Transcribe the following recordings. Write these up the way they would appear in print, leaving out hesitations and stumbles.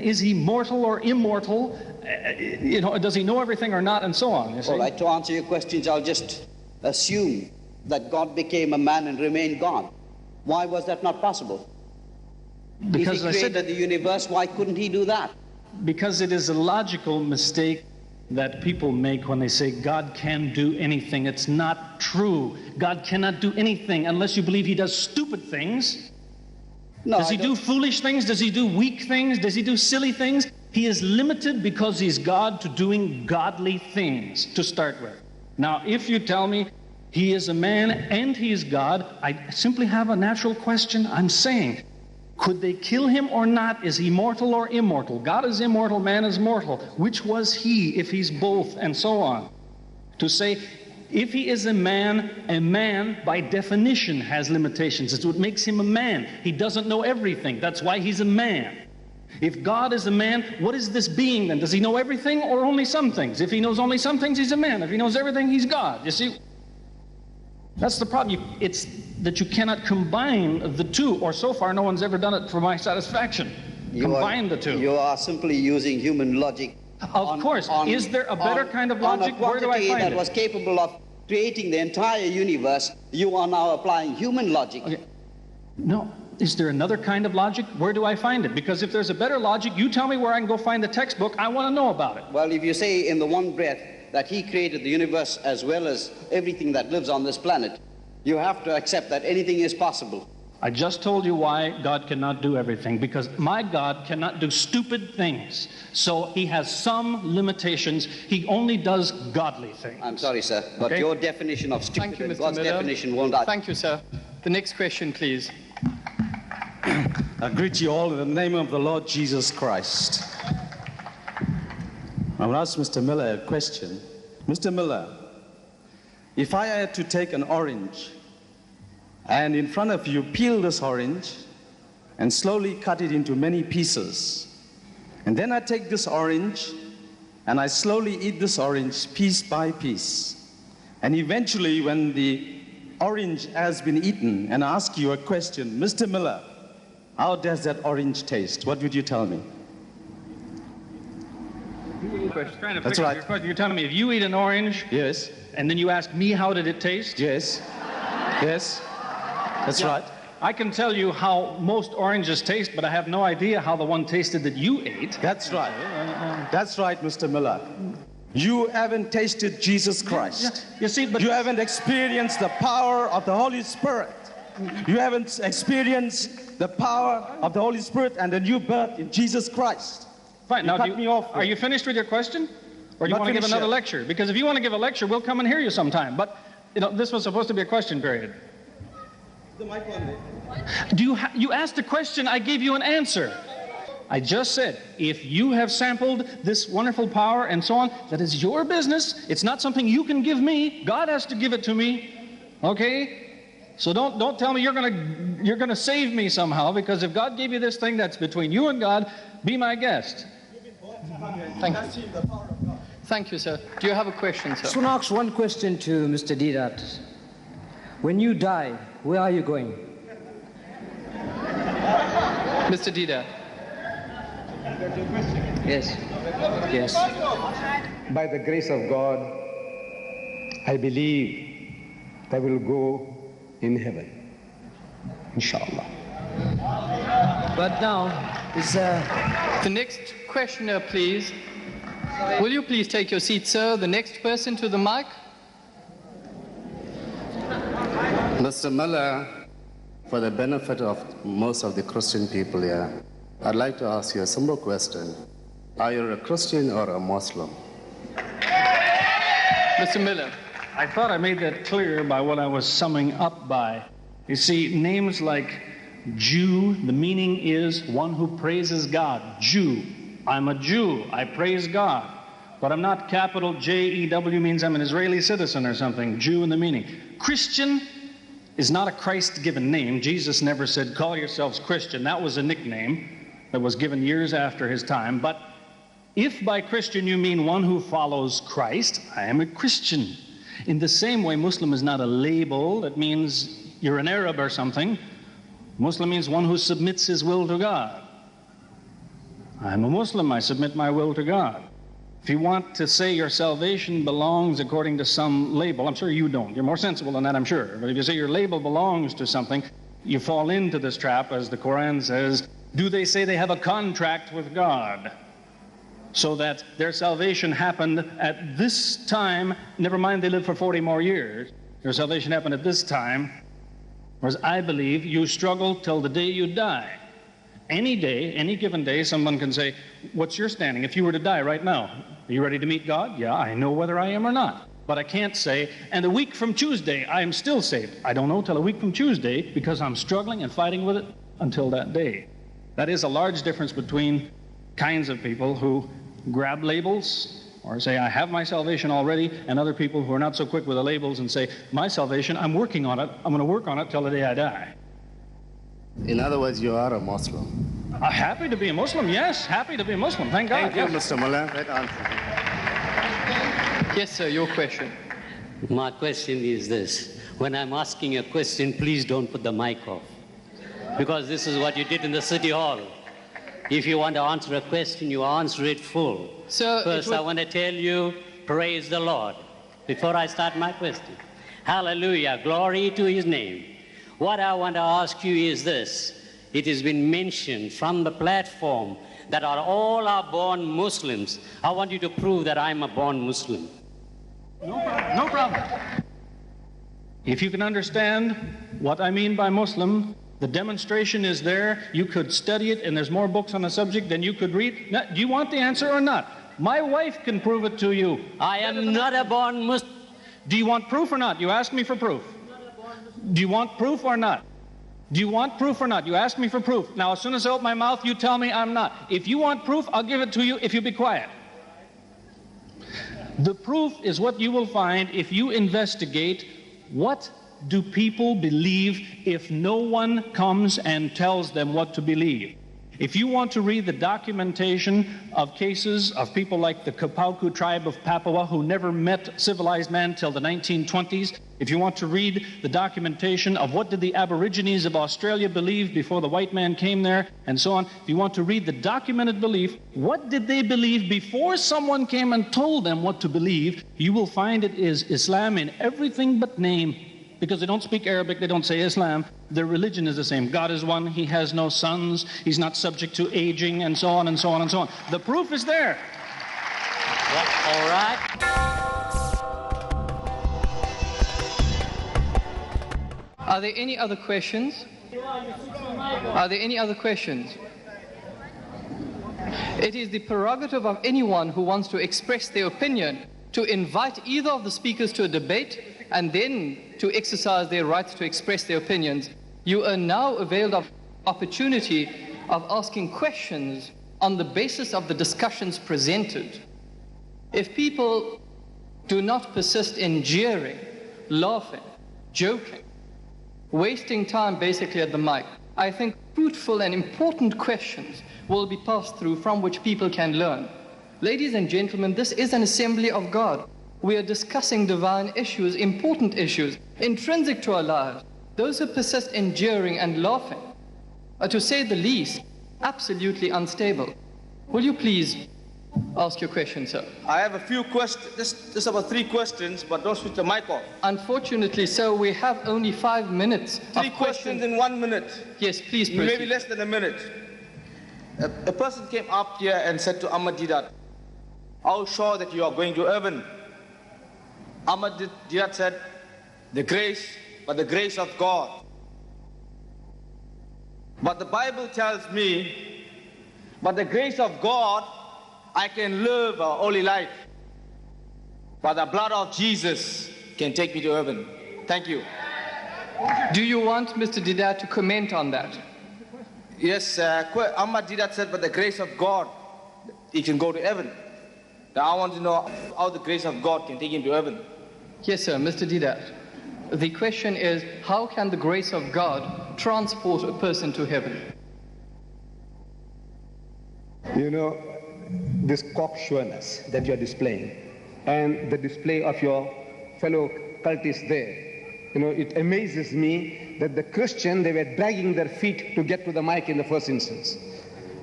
Is he mortal or immortal? Does he know everything or not, and so on, you see? All right, to answer your questions, I'll just assume that God became a man and remained God. Why was that not possible? Because if he created the universe, why couldn't he do that? Because it is a logical mistake that people make when they say God can do anything. It's not true. God cannot do anything unless you believe he does stupid things. No, does he do foolish things? Does he do weak things? Does he do silly things? He is limited because he's God to doing godly things to start with. Now, if you tell me he is a man and he is God, I simply have a natural question. I'm saying, could they kill him or not? Is he mortal or immortal? God is immortal, man is mortal. Which was he if he's both, and so on? To say, if he is a man by definition has limitations. It's what makes him a man. He doesn't know everything. That's why he's a man. If God is a man, what is this being then? Does he know everything or only some things? If he knows only some things, he's a man. If he knows everything, he's God. You see? That's the problem. It's that you cannot combine the two, or so far no one's ever done it for my satisfaction. Combine the two. You are simply using human logic. Of course. Is there a better kind of logic? Where do I find that it? was capable of creating the entire universe. You are now applying human logic. Okay. No. Is there another kind of logic? Where do I find it? Because if there's a better logic, you tell me where I can go find the textbook. I want to know about it. Well, if you say in the one breath that he created the universe as well as everything that lives on this planet, you have to accept that anything is possible. I just told you why God cannot do everything, because my God cannot do stupid things. So he has some limitations. He only does godly things. I'm sorry, sir, but your definition of stupid and God's definition won't... Thank you, sir. The next question, please. I greet you all in the name of the Lord Jesus Christ. I will ask Mr. Miller a question. Mr. Miller, if I had to take an orange and in front of you peel this orange and slowly cut it into many pieces, and then I take this orange and I slowly eat this orange piece by piece, and eventually when the orange has been eaten and I ask you a question, Mr. Miller, how does that orange taste? What would you tell me? That's right. You're telling me if you eat an orange, yes, and then you ask me how did it taste? Yes, yes, that's right. I can tell you how most oranges taste, but I have no idea how the one tasted that you ate. That's right. That's right, Mr. Miller. You haven't tasted Jesus Christ. You see, but you haven't experienced the power of the Holy Spirit. You haven't experienced the power of the Holy Spirit and the new birth in Jesus Christ. Fine. Now, cut me off. Are you finished with your question? Or do you want to give another lecture? Because if you want to give a lecture, we'll come and hear you sometime. But, this was supposed to be a question period. The mic one. You asked a question, I gave you an answer. I just said, if you have sampled this wonderful power and so on, that is your business. It's not something you can give me. God has to give it to me. Okay? So don't tell me you're gonna save me somehow, because if God gave you this thing, that's between you and God. Be my guest. Thank you. Thank you, sir. Do you have a question, sir? I just want to ask one question to Mr. Deedat. When you die, where are you going? Mr. Deedat. Yes. Yes. By the grace of God, I believe I will go in heaven, inshallah. But now, is the next questioner, please. Will you please take your seat, sir? The next person to the mic. Mr. Miller, for the benefit of most of the Christian people here, I'd like to ask you a simple question. Are you a Christian or a Muslim? Mr. Miller. I thought I made that clear by what I was summing up by. You see, names like Jew, the meaning is one who praises God. Jew. I'm a Jew. I praise God. But I'm not capital J-E-W means I'm an Israeli citizen or something. Jew in the meaning. Christian is not a Christ-given name. Jesus never said, call yourselves Christian. That was a nickname that was given years after his time. But if by Christian you mean one who follows Christ, I am a Christian. In the same way, Muslim is not a label that means you're an Arab or something. Muslim means one who submits his will to God. I'm a Muslim. I submit my will to God. If you want to say your salvation belongs according to some label, I'm sure you don't. You're more sensible than that, I'm sure. But if you say your label belongs to something, you fall into this trap, as the Quran says. Do they say they have a contract with God so that their salvation happened at this time? Never mind they live for 40 more years. Their salvation happened at this time. Whereas I believe you struggle till the day you die. Any day, any given day, someone can say, what's your standing? If you were to die right now, are you ready to meet God? Yeah, I know whether I am or not. But I can't say, and a week from Tuesday, I am still saved. I don't know till a week from Tuesday, because I'm struggling and fighting with it until that day. That is a large difference between kinds of people who grab labels or say, I have my salvation already, and other people who are not so quick with the labels and say, my salvation, I'm working on it. I'm going to work on it till the day I die. In other words, you are a Muslim. Happy to be a Muslim, yes. Happy to be a Muslim, thank God. Thank you, Mr. Mullah. That answer. Yes, sir, your question. My question is this. When I'm asking a question, please don't put the mic off. Because this is what you did in the City Hall. If you want to answer a question, you answer it full. So first, I want to tell you, praise the Lord, before I start my question. Hallelujah, glory to his name. What I want to ask you is this. It has been mentioned from the platform that all are born Muslims. I want you to prove that I'm a born Muslim. No problem. If you can understand what I mean by Muslim, the demonstration is there. You could study it, and there's more books on the subject than you could read. Now, do you want the answer or not? My wife can prove it to you. I am not a born Muslim. Do you want proof or not? You asked me for proof. Do you want proof or not? Do you want proof or not? You asked me for proof. Now, as soon as I open my mouth, you tell me I'm not. If you want proof, I'll give it to you if you be quiet. The proof is what you will find if you investigate what do people believe if no one comes and tells them what to believe. If you want to read the documentation of cases of people like the Kapauku tribe of Papua who never met civilized man till the 1920s, if you want to read the documentation of what did the Aborigines of Australia believe before the white man came there, and so on, if you want to read the documented belief, what did they believe before someone came and told them what to believe, you will find it is Islam in everything but name. Because they don't speak Arabic, they don't say Islam. Their religion is the same. God is one, he has no sons, he's not subject to aging, and so on and so on and so on. The proof is there. Well, all right. Are there any other questions? Are there any other questions? It is the prerogative of anyone who wants to express their opinion to invite either of the speakers to a debate and then to exercise their rights to express their opinions. You are now availed of opportunity of asking questions on the basis of the discussions presented. If people do not persist in jeering, laughing, joking, wasting time basically at the mic, I think fruitful and important questions will be passed through from which people can learn. Ladies and gentlemen, this is an assembly of God. We are discussing divine issues, important issues, intrinsic to our lives. Those who persist in jeering and laughing are, to say the least, absolutely unstable. Will you please ask your question, sir? I have a few questions, just about 3 questions, but don't switch the mic off. Unfortunately, sir, we have only 5 minutes. 3 questions in 1 minute. Yes, please proceed. Maybe less than a minute. A person came up here and said to Ahmed Deedat, how sure that you are going to heaven? Ahmed Deedat said, the grace, but the grace of God. But the Bible tells me, but the grace of God, I can live a holy life. But the blood of Jesus can take me to heaven. Thank you. Do you want Mr. Deedat to comment on that? Yes, Ahmed Deedat said, but the grace of God, he can go to heaven. Now I want to know how the grace of God can take him to heaven. Yes, sir, Mr. Deedat. The question is, how can the grace of God transport a person to heaven? You know, this cocksureness that you're displaying and the display of your fellow cultists there, you know, it amazes me that the Christian, they were dragging their feet to get to the mic in the first instance.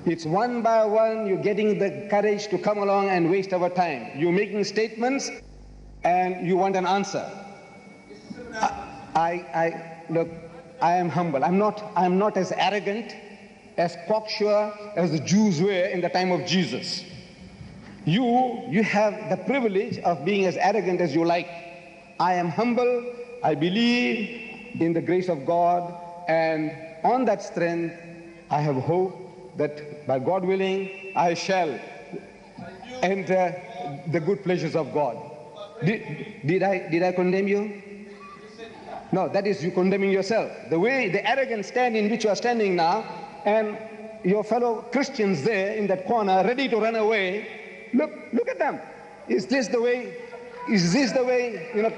It's one by one you're getting the courage to come along and waste our time. You're making statements and you want an answer. Look, I am humble. I'm not as arrogant, as cocksure as the Jews were in the time of Jesus. You have the privilege of being as arrogant as you like. I am humble. I believe in the grace of God, and on that strength, I have hope that by God willing, I shall enter the good pleasures of God. Did I condemn you? No, that is you condemning yourself. The arrogant stand in which you are standing now, and your fellow Christians there in that corner, ready to run away. Look at them. Is this the way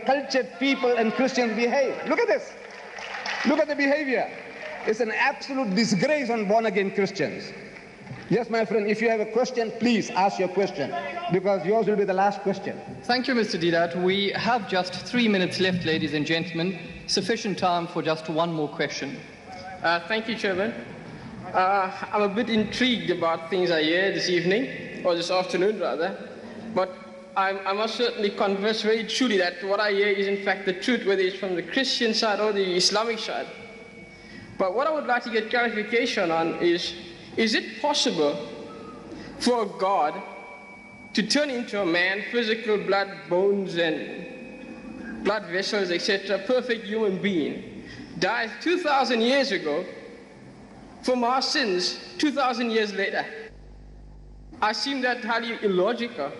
cultured people and Christians behave? Look at this. Look at the behavior. It's an absolute disgrace on born-again Christians. Yes, my friend, if you have a question, please ask your question, because yours will be the last question. Thank you, Mr. Deedat. We have just 3 minutes left, ladies and gentlemen. Sufficient time for just one more question. Thank you, Chairman. I'm a bit intrigued about things I hear this evening, or this afternoon rather, but I must certainly converse very truly that what I hear is in fact the truth, whether it's from the Christian side or the Islamic side. But what I would like to get clarification on is it possible for God to turn into a man, physical, blood, bones, and blood vessels, etc., perfect human being, died 2,000 years ago from our sins 2,000 years later? I seem that highly illogical.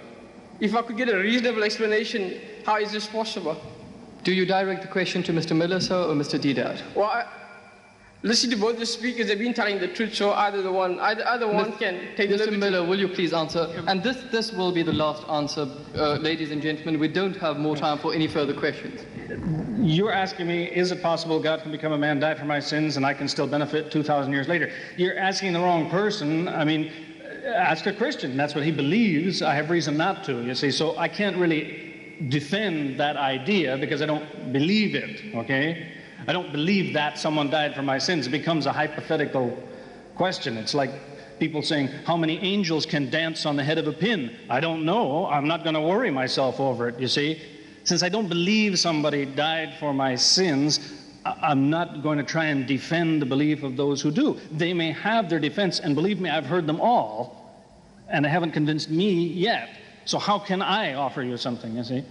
If I could get a reasonable explanation, how is this possible? Do you direct the question to Mr. Miller, sir, or Mr. Deedat? Well, listen to both the speakers. They've been telling the truth, so either one can take the liberty. Mr. Miller, will you please answer? And this will be the last answer, ladies and gentlemen. We don't have more time for any further questions. You're asking me, is it possible God can become a man, die for my sins, and I can still benefit 2,000 years later? You're asking the wrong person. I mean, ask a Christian. That's what he believes. I have reason not to, you see. So I can't really defend that idea because I don't believe it, okay? I don't believe that someone died for my sins. It becomes a hypothetical question. It's like people saying, how many angels can dance on the head of a pin? I don't know. I'm not going to worry myself over it, you see. Since I don't believe somebody died for my sins, I'm not going to try and defend the belief of those who do. They may have their defense, and believe me, I've heard them all, and they haven't convinced me yet. So how can I offer you something, you see?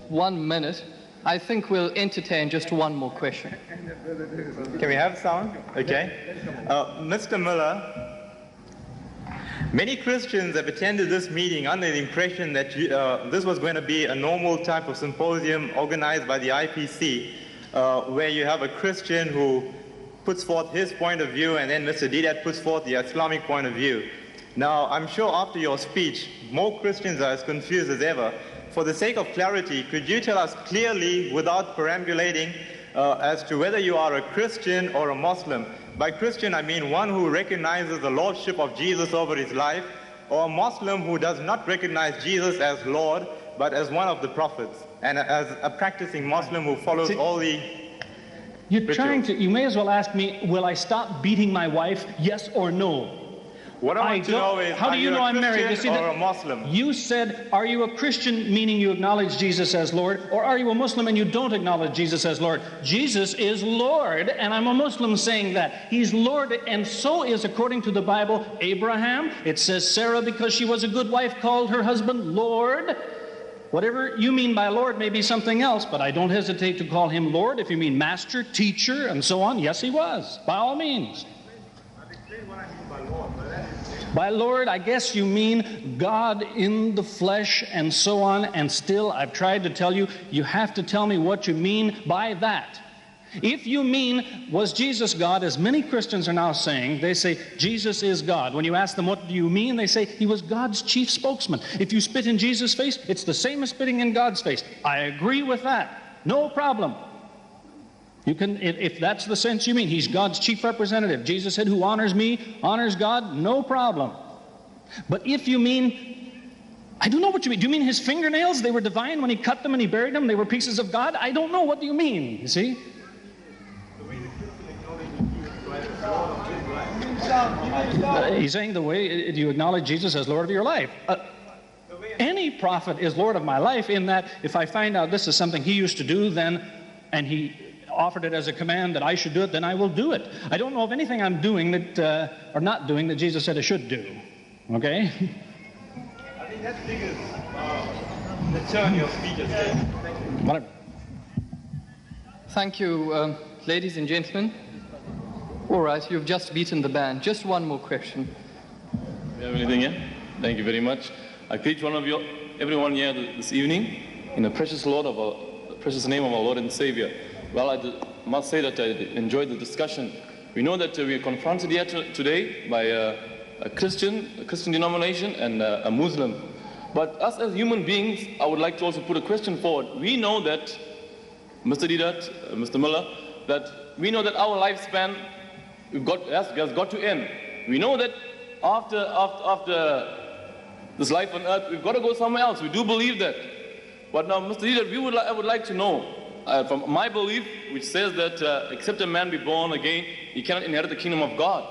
1 minute. I think we'll entertain just one more question. Can we have sound? Okay. Mr. Miller, many Christians have attended this meeting under the impression that this was going to be a normal type of symposium organized by the IPC, where you have a Christian who puts forth his point of view, and then Mr. Deedat puts forth the Islamic point of view. Now, I'm sure after your speech, more Christians are as confused as ever. For the sake of clarity, could you tell us clearly, without perambulating, as to whether you are a Christian or a Muslim? By Christian, I mean one who recognizes the lordship of Jesus over his life, or a Muslim who does not recognize Jesus as Lord, but as one of the prophets, and as a practicing Muslim who follows all the You may as well ask me, will I stop beating my wife, yes or no? What I want to know is, how do you know I'm married? You see, or a Muslim? You said, are you a Christian, meaning you acknowledge Jesus as Lord, or are you a Muslim and you don't acknowledge Jesus as Lord? Jesus is Lord, and I'm a Muslim saying that. He's Lord, and so is, according to the Bible, Abraham. It says Sarah, because she was a good wife, called her husband Lord. Whatever you mean by Lord may be something else, but I don't hesitate to call him Lord. If you mean master, teacher, and so on, yes, he was, by all means. By Lord, I guess you mean God in the flesh and so on, and still I've tried to tell you, you have to tell me what you mean by that. If you mean, was Jesus God, as many Christians are now saying, they say, Jesus is God. When you ask them, what do you mean? They say, he was God's chief spokesman. If you spit in Jesus' face, it's the same as spitting in God's face. I agree with that. No problem. You can, if that's the sense you mean, he's God's chief representative. Jesus said, who honors me, honors God, no problem. But if you mean, I don't know what you mean. Do you mean his fingernails, they were divine when he cut them and he buried them, they were pieces of God? I don't know. What do you mean, you see? He's saying the way you acknowledge Jesus as Lord of your life. Any prophet is Lord of my life in that if I find out this is something he used to do, then, and he offered it as a command that I should do it, then I will do it. I don't know of anything I'm doing that, or not doing that Jesus said I should do. Okay? I think that's because the turn your speech is good. Whatever. Thank you, ladies and gentlemen. All right, you've just beaten the band. Just one more question. Do you have anything here? Thank you very much. I greet everyone here this evening in the precious name of our Lord and Savior. Well, I must say that I enjoyed the discussion. We know that we are confronted here today by a Christian denomination and a Muslim. But us as human beings, I would like to also put a question forward. We know that, Mr. Deedat, Mr. Miller, that we know that our lifespan has got to end. We know that after this life on earth, we've got to go somewhere else. We do believe that. But now, Mr. Deedat, I would like to know, from my belief, which says that except a man be born again, he cannot inherit the kingdom of God.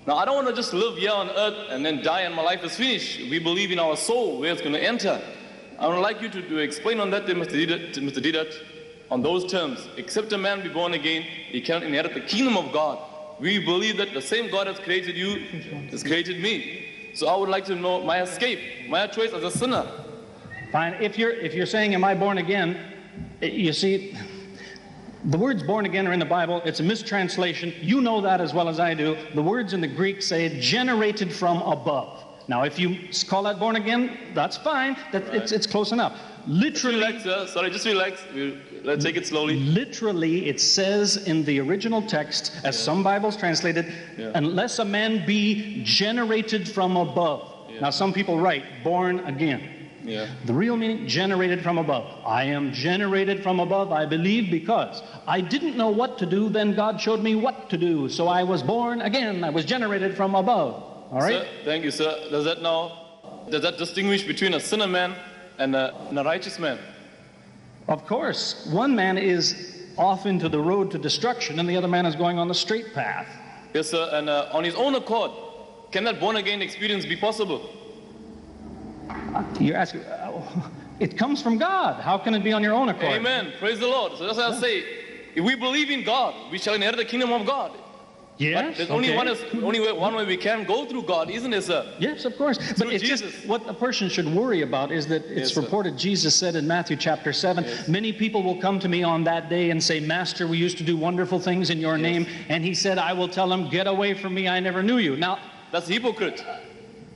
Now, I don't want to just live here on earth and then die and my life is finished. We believe in our soul, where it's going to enter. I would like you to explain on that, Mr. Deedat, on those terms. Except a man be born again, he cannot inherit the kingdom of God. We believe that the same God has created you, has created me. So I would like to know my escape, my choice as a sinner. Fine. If you're saying, am I born again? You see, the words born again are in the Bible. It's a mistranslation. You know that as well as I do. The words in the Greek say generated from above. Now, if you call that born again, that's fine. It's close enough. Literally, just relax, sir. Sorry, just relax. Let's take it slowly. Literally, it says in the original text, as some Bibles translated, unless a man be generated from above. Now, some people write, born again. The real meaning, generated from above. I am generated from above, I believe, because I didn't know what to do, then God showed me what to do. So I was born again. I was generated from above. All right? Sir, thank you, sir. Does that distinguish between a sinner man and a righteous man? Of course. One man is off into the road to destruction, and the other man is going on the straight path. Yes, sir. And on his own accord, can that born-again experience be possible? You're asking, it comes from God. How can it be on your own accord? Amen. Praise the Lord. So that's what I say. If we believe in God, we shall inherit the kingdom of God. Yes. But there's only one way we can go through God, isn't it, sir? Yes, of course. But it's just what a person should worry about is that it's reported, Jesus said in Matthew chapter 7, many people will come to me on that day and say, Master, we used to do wonderful things in your name. And he said, I will tell them, get away from me, I never knew you. Now, that's a hypocrite.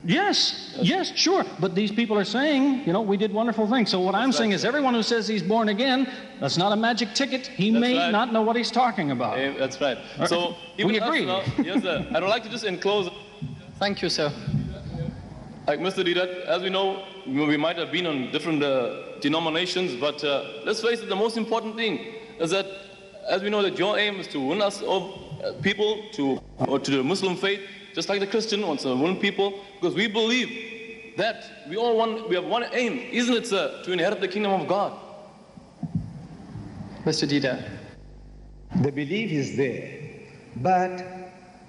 Yes, sure. But these people are saying, we did wonderful things. So what I'm saying is everyone who says he's born again, that's not a magic ticket. He may not know what he's talking about. That's right. So we agree. Yes, sir. I would like to just enclose. Thank you, sir. Like Mr. Deedat, as we know, we might have been on different denominations, but let's face it, the most important thing is that, as we know that your aim is to win us people to the Muslim faith, just like the Christian wants to win people, because we believe that we have one aim, isn't it, sir, to inherit the kingdom of God. Mr. Deedat. The belief is there, but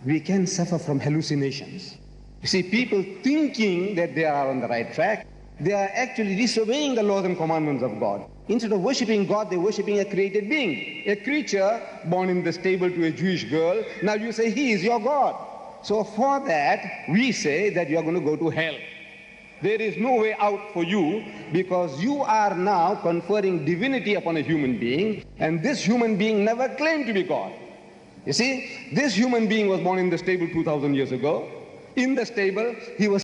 we can suffer from hallucinations. You see, people thinking that they are on the right track, they are actually disobeying the laws and commandments of God. Instead of worshipping God, they're worshipping a created being, a creature born in the stable to a Jewish girl. Now you say, he is your God. So for that, we say that you are going to go to hell. There is no way out for you because you are now conferring divinity upon a human being, and this human being never claimed to be God. You see, this human being was born in the stable 2,000 years ago. In the stable, he was